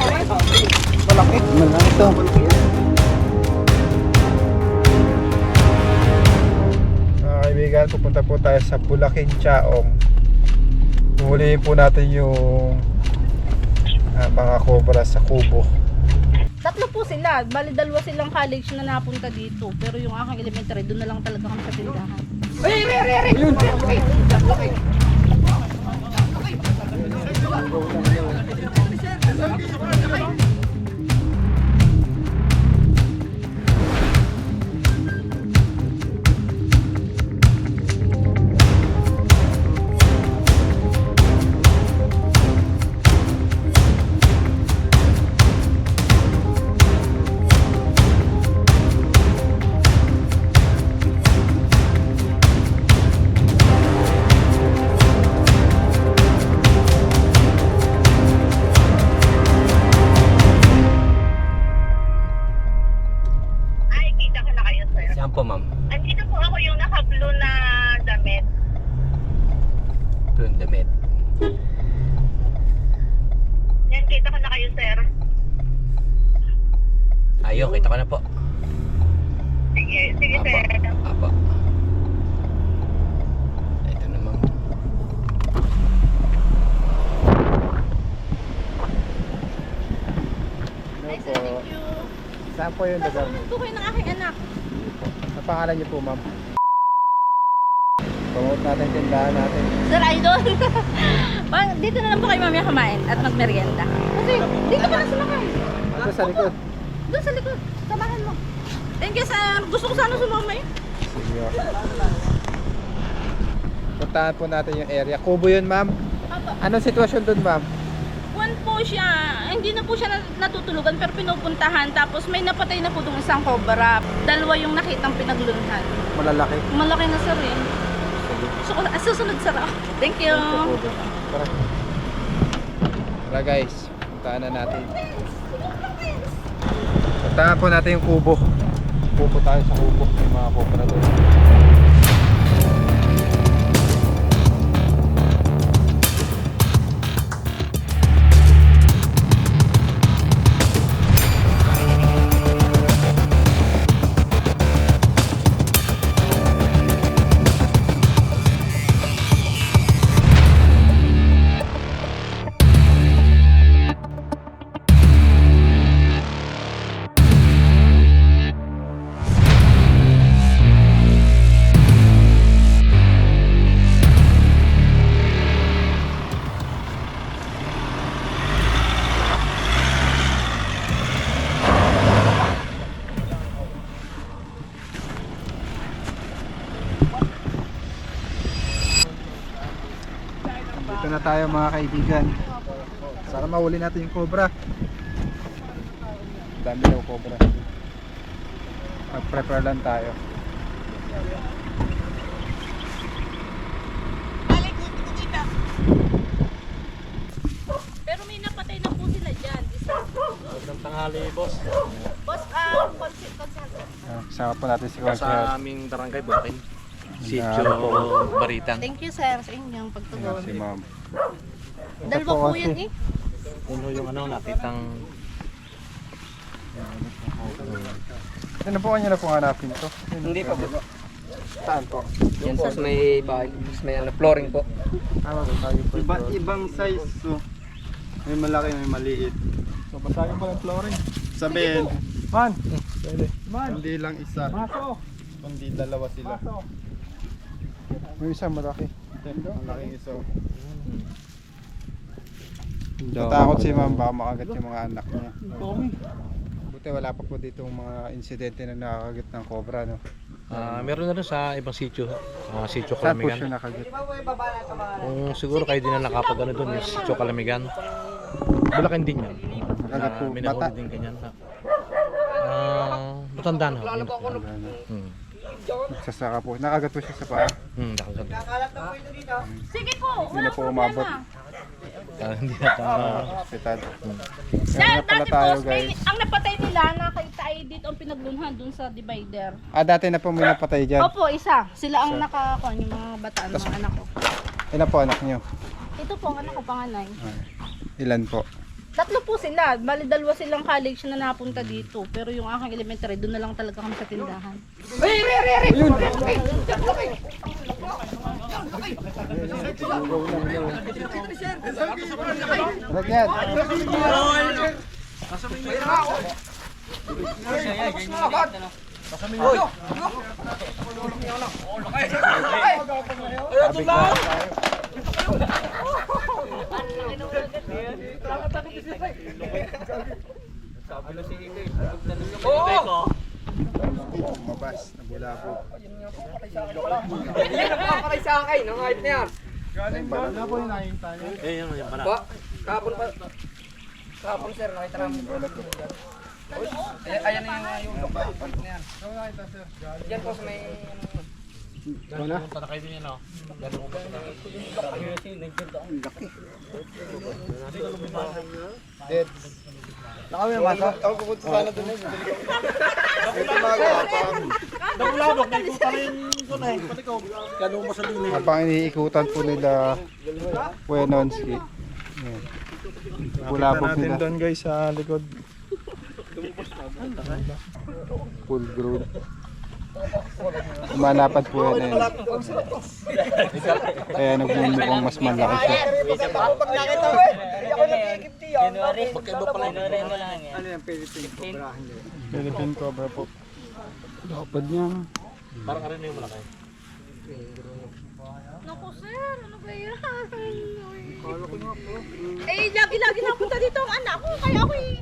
Malaki. Malaki ito. Mga kaibigan, pupunta po tayo sa Bulaking Chaong. Huhulihin po natin yung mga cobra sa kubo. Tatlo po sila. Bali, dalawa silang college na napunta dito. Pero yung aking elementary, doon na lang talaga kami sa tindahan. Saan po, ma'am? Andito po ako yung naka-blue na damit. Blue and damit. Yan, kita ko na kayo, sir. Ayun, kita ko na po. Sige, sige, Apo. sir. Apo. Ito na, ma'am. Ano po? Saan po yung lugar? Kasama po kayo ng aking anak. Ang pangalan niyo po, ma'am? Promote natin yung tindahan natin. Sir Idol. Dito na lang po kayo mamaya kumain at magmerienda. Kasi dito ka na sumakay. Ito sa likod. Doon sa likod. Samahan mo. Thank you, sir. Gusto ko sana sumama eh. Sige. Puntahan po natin yung area. Kubo yun, ma'am. Papa, Anong sitwasyon dun, ma'am? one po siya. Hindi na po siya natutulugan pero pinupuntahan. Tapos may napatay na po dong isang cobra. Dalawa yung nakitang pinaglunhan. Malalaki. Malaki na, sir eh. So, susunod, sir. Thank you. Tara. Tara guys, puntahan na natin. Puntahan po natin yung kubo. Kubo tayo sa kubo. May mga cobra doon. Dito na tayo mga kaibigan. Sana mahuli natin yung cobra. Dami daw cobra. Mag-prepare lang tayo. Pero may napatay na po sila dyan. Magandang tanghali, boss. Boss, consultant. Sama po natin si Sa Conchel. aming barangay, Bulakin. Sitio Ano po? Baritan. Thank you, sir, sa inyong pagtugon. Si ma'am. Dalawa po yan eh. Ano yung nakitang... Ano po kanya na pong hanapin to? Hindi pa po. Saan po? Yan sa may bahay, sa may flooring po. Ah, tayo po. Ibang size, so may malaki, may maliit. So, basahin po ng flooring. Sabihin, Man! Pwede. Man! hindi lang isa, Maso! kundi dalawa sila. Maso! May isang malaki. Malaking iso. Natakot si ma'am baka makagat yung mga anak niya. Buti wala pa po ditong mga insidente na nakakagat ng cobra, no? Meron na rin sa ibang sitio. Sitio Saan po siya Kalamigan. nakagat? Kung siguro kayo din na nakapagano doon, yung Sitio Kalamigan. Bulacan din yan. Nakagat po. May Bata. nahuli din kanyan. Matanda na. Nagsasaka po. Nakagat po siya sa paa. Nakagat. Sige po, Hindi na po umabot. Hindi na Hospital. Dahil Kaya pala dati tayo boss, ang napatay nila nakita ay ay dito ang pinaglunhan dun sa divider. Dati na po may napatay dyan. Opo, isa. Sila ang nakakuha yung mga bataan, mga anak ko. Ilan po anak nyo? Ito po ang anak ko, panganay. Ilan po? 3 po sila. Bali, 2 silang college na napunta dito. Pero yung aking elementary, doon na lang talaga kami sa tindahan. Lagyan. Mabas, nabulabo. Hindi na papakay sa akin. Ang ayot na yan. Yan pala. Ba? Kahapon pa. Kahapon sir, nakita namin. Ayan na yung lokal. Ayot na yan. Diyan po sa may... Punta na kayo din yan, no? Dead. Nakami naman. Ako pupunta sana doon eh. Ito Nagulabok, naikuta na yung doon eh. Pati ko, ganun mo sa din eh. Habang iniikutan po nila Wenonski. Yan. Bulabog nila. doon guys sa likod. Full grown. Umalapat po yan eh. Kaya nagmumukhang mas malaki siya. Pag nakita mo eh. Hindi ako nag-iigipti yan. Magkaiba pala yung Ano yan? Philippine Cobra po. Dapat niya. parang arin na yung malaki. Naku sir, ano ba yan? Eh, lagi-lagi napunta dito ang anak ko. Kaya ako eh.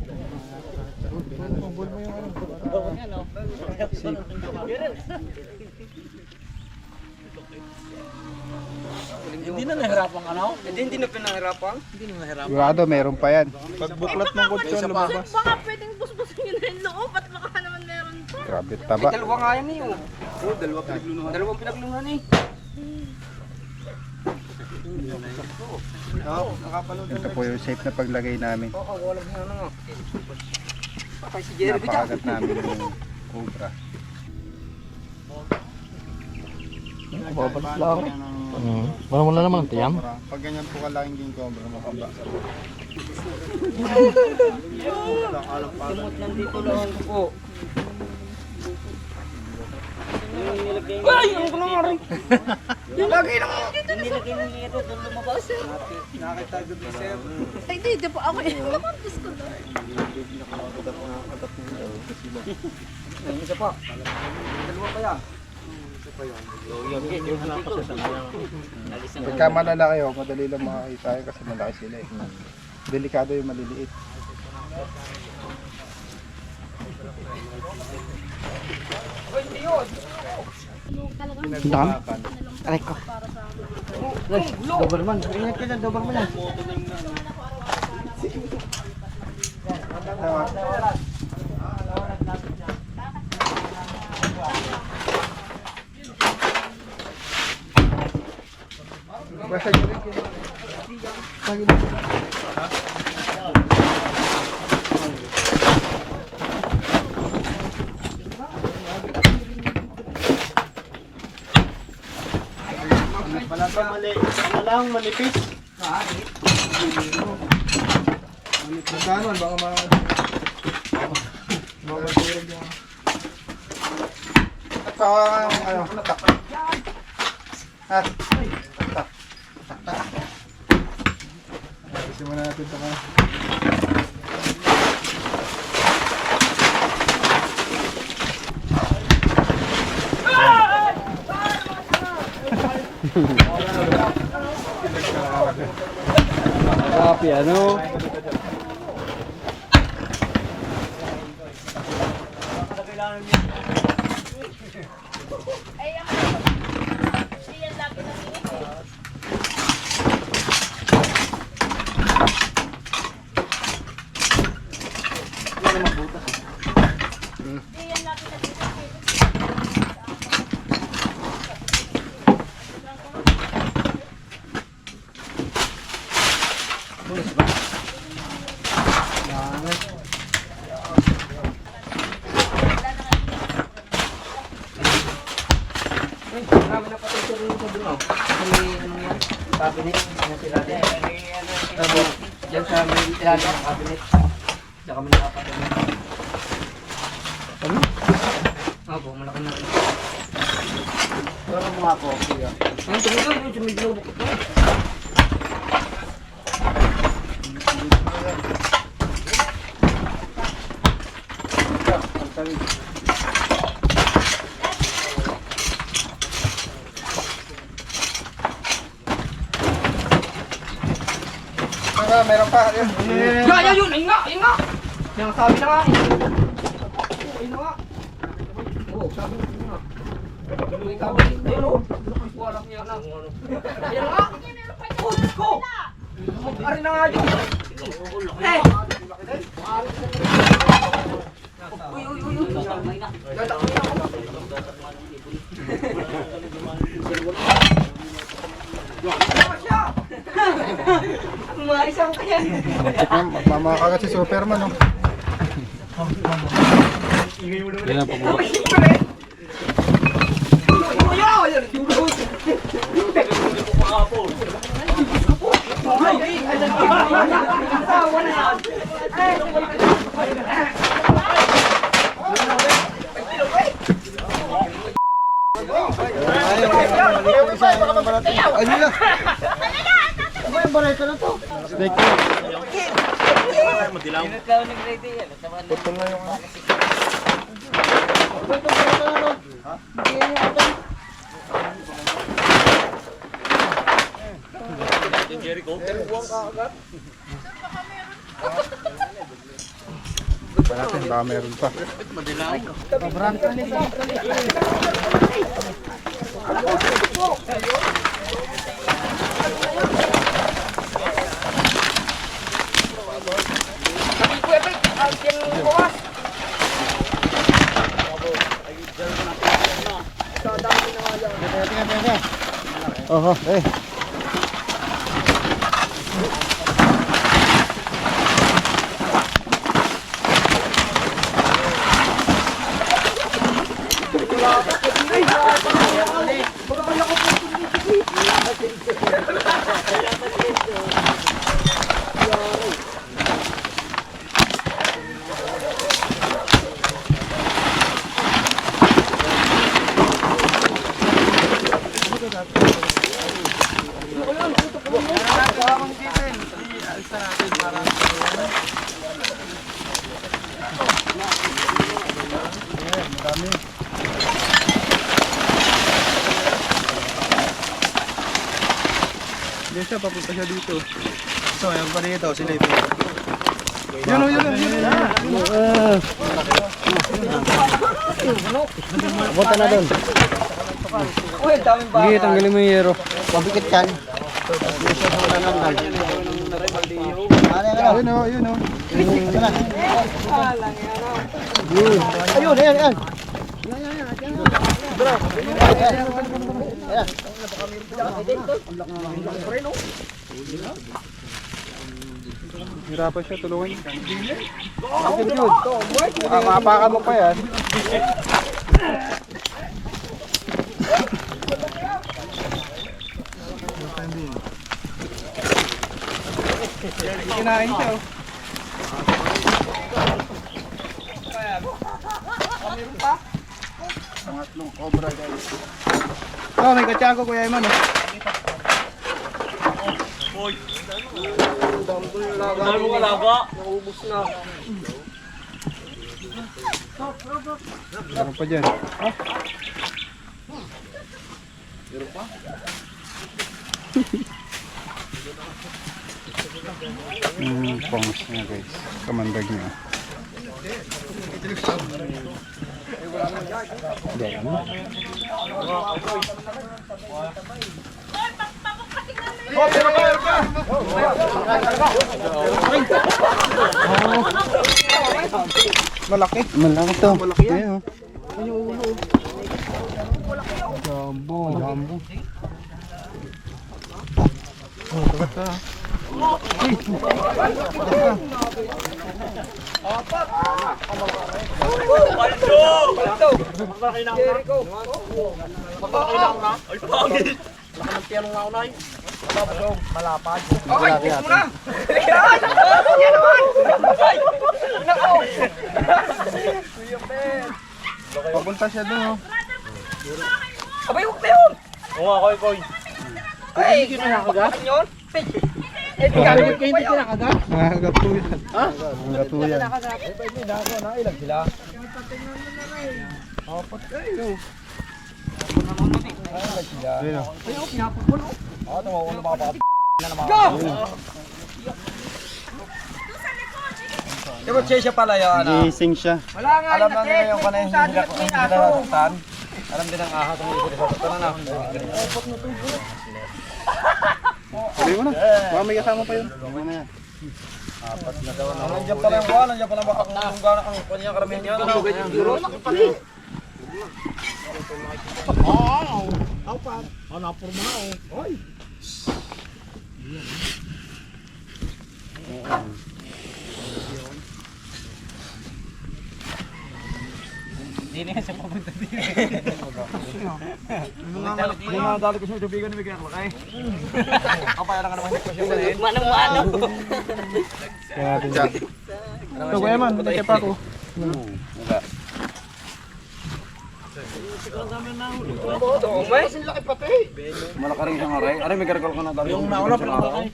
Hindi na nahirapan ka, no? Hindi na pinahirapan. Hindi na nahirapan. Sigurado meron pa yan. Pagbuklat ng kutson Sir, lumabas. baka pwedeng busbusin yun na yung loob at baka naman meron pa. Grabe May taba. dalawa nga yan eh. Oh, dalawang pinaglunan eh. Ito po yung safe na paglagay namin. Oo, walang nga na nga. Patay si Jerry dyan. Napakagat namin yung cobra. Babalik lang. Wala naman tiyam. Pag ganyan po kalaking king cobra, makaba. Timot nandito lang po. Nakita doon ni sir. Ay, hindi po ako eh. Diyos ko na. Ay, isa pa. Dalawa pa yan. Pagka malalaki oh, madali lang makakita yun kasi malaki sila eh. Delikado yung maliliit. Aray ko. Doberman. Ingat ka dyan, Doberman yan. Basta nyo rin. Walang manipis. Magkano? Baka maturig yung... At saka ano, tak. At tak. Ayusin muna natin ito mga. Happy ano? Ay, ang hindi yan lagi na minit. Hindi yan lagi na minit. cabinet. Diyan sa may ilalim ng cabinet. Diyan kami nakapatid. Ano? Opo, malaki na. Pero mga coffee ah. Ang tumulong yung sumidlubok ito. Meron pa. Yun. Yun! Ayun nga! Ayun nga! Yung sabi na nga eh. Ayun na nga. Oo, sabi na nga. May cabinet. Ayun o. Walang niya na. Ayun nga! Oh, Diyos ko! Mag-ari na nga yun! Eh! Uy, uy, uy, uy! Dadakay na ako! Maisang kaya! Magmamakagat si Superman, oh. Yan ang pagbubukas. Ano na? Ano yung bareta na to? Snake ko. Putol na yung ano. Pa natin, baka meron pa. Oho, eh. Diyan siya, papunta siya dito. So, ayan pa dito, sila ito. Yun, yun, yun. Punta na doon. Uy, daming ba? Sige, tanggalin mo yung yero. Mabikit yan. Yun o, yun o. Ayun, ayan, ayan. Hirapan siya, tulungan niya. Bakit yun? Maapakan mo pa yan. Kinain siya oh. Pangatlong cobra guys. Oh, may katsago Kuya Iman oh. Dahil mo alaga. Naubos na. Meron pa dyan. Meron pa? Pongs niya guys. Kamandag niya. Dahil mo. Malaki. Malaki to. Malaki yan. Jumbo. Jumbo. Oh, tagat ka. Malapad. Okay, fix mo na. Yan! Yan naman! Ay! Nako! Papunta siya doon, oh. Abay, huwag na yun! Oo nga, koy. Ay, hindi kinakagat? Yun? Eh, di gagawin ko pa yun. Nakakatuyan. Ha? Nakakatuyan. Ilan sila? Ayun, oh. Ayaw, pinapupuno. Tumawa na mga Go! Diba siya pala yun? Gising siya. Wala nga Alam na nila yung may kanay pusa, hindi may nila aso. nasaktan. Alam din ang ahas ang hindi sa saktan na. Sabi mo na. Baka may kasama pa yun. Ano yan? Nandiyan pala yung buwan, nandiyan pala baka kung gano'n ang kanyang karamihan niya. Mga dali ko siya tubigan ni Miguel Lakay. Kapaya lang ka naman ko siya ulit. Kaya natin siya. Ito, kuya man. Matay pa ako. Malaka rin siyang aray. Aray, may gargal ko na dali. Yung nauna pa lang ako.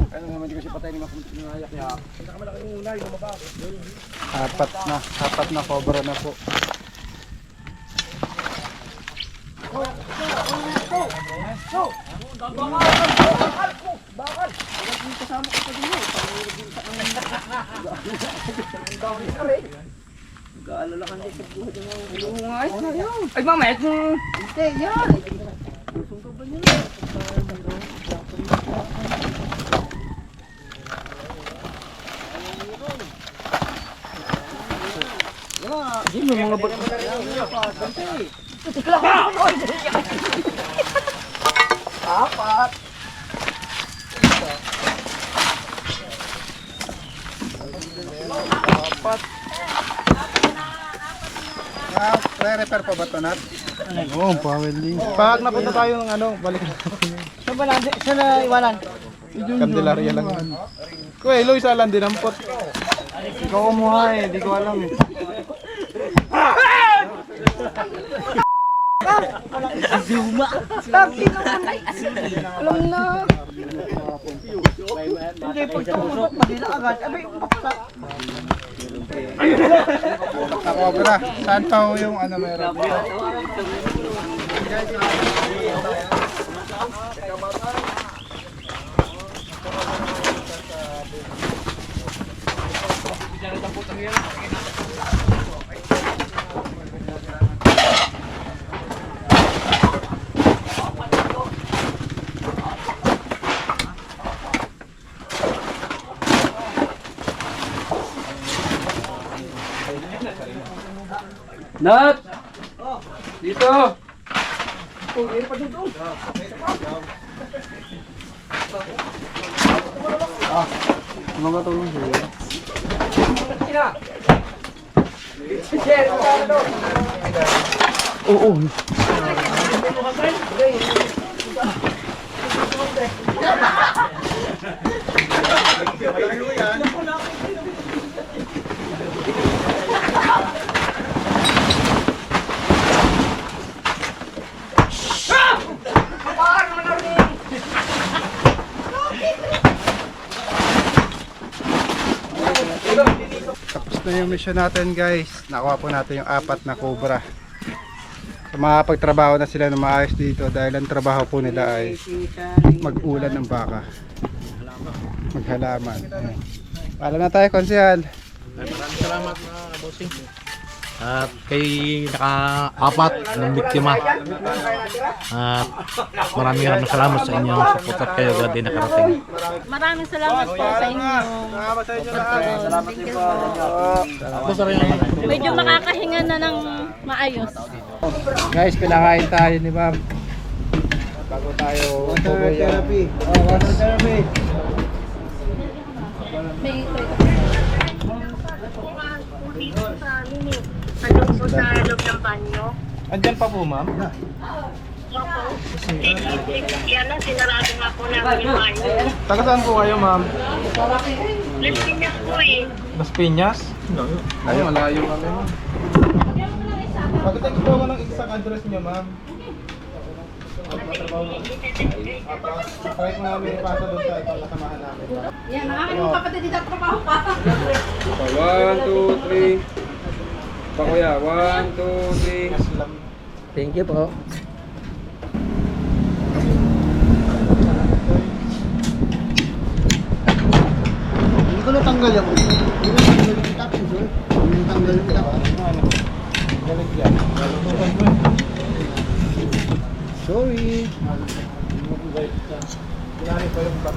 Ay, naman hindi ko siya patay ni mapunta ng ayak niya. Apat na cobra na po. Ay, mamaya kung... Hindi, yan. Apat. Re-repair pa ba ito, Nat? Oo, power link. Pag napunta tayo ng ano, balik natin. Saan na iwanan? Candelaria lang yan. Kuya, ilo isa lang din ang pot. Ikaw umuha eh, di ko alam eh. Sabi naman ay... Alam na. Hindi, pag tumusok, madila agad. Abay, bakla. Sa cobra. Saan pa ho yung ano meron? Nat! Dito! Ano ba tulong siya? Sina! Share, magkano? Oo. Tapos na yung mission natin, guys. Nakuha po natin yung 4 na cobra. So, makapagtrabaho na sila ng maayos dito dahil ang trabaho po nila ay mag-ulan ng baka. Maghalaman. Ayan. Paalam na tayo, konsehal. Maraming salamat mga bossing. At kay naka-4 ng biktima. At maraming salamat sa inyong support at kayo agad din nakarating. Maraming salamat po sa inyo. Thank you po. Medyo makakahinga na ng maayos. Guys, pinakain tayo ni ma'am. Bago tayo water therapy. Water therapy. May Anong po sa loob ng banyo? Andyan pa po, ma'am. Yan na, sinarado nga po namin yung banyo. Taga saan po kayo, ma'am? Lispinas po eh. Las Piñas? Ay, malayo kami, ma'am. Pagdating po ako ng isang address niyo, ma'am. Pakit mo namin ipasa doon sa ito, kasamahan namin. Yan, ang aking mga kapatid dito trabaho pa. 1, 2, 3. Pa kuya, 1, 2, 3. Thank you po. Hindi ko natanggal ako. Hindi ko natanggal yung tapos, sir. Hindi ko natanggal yung tapos. Galit yan. Sorry. Pinari pa yung back.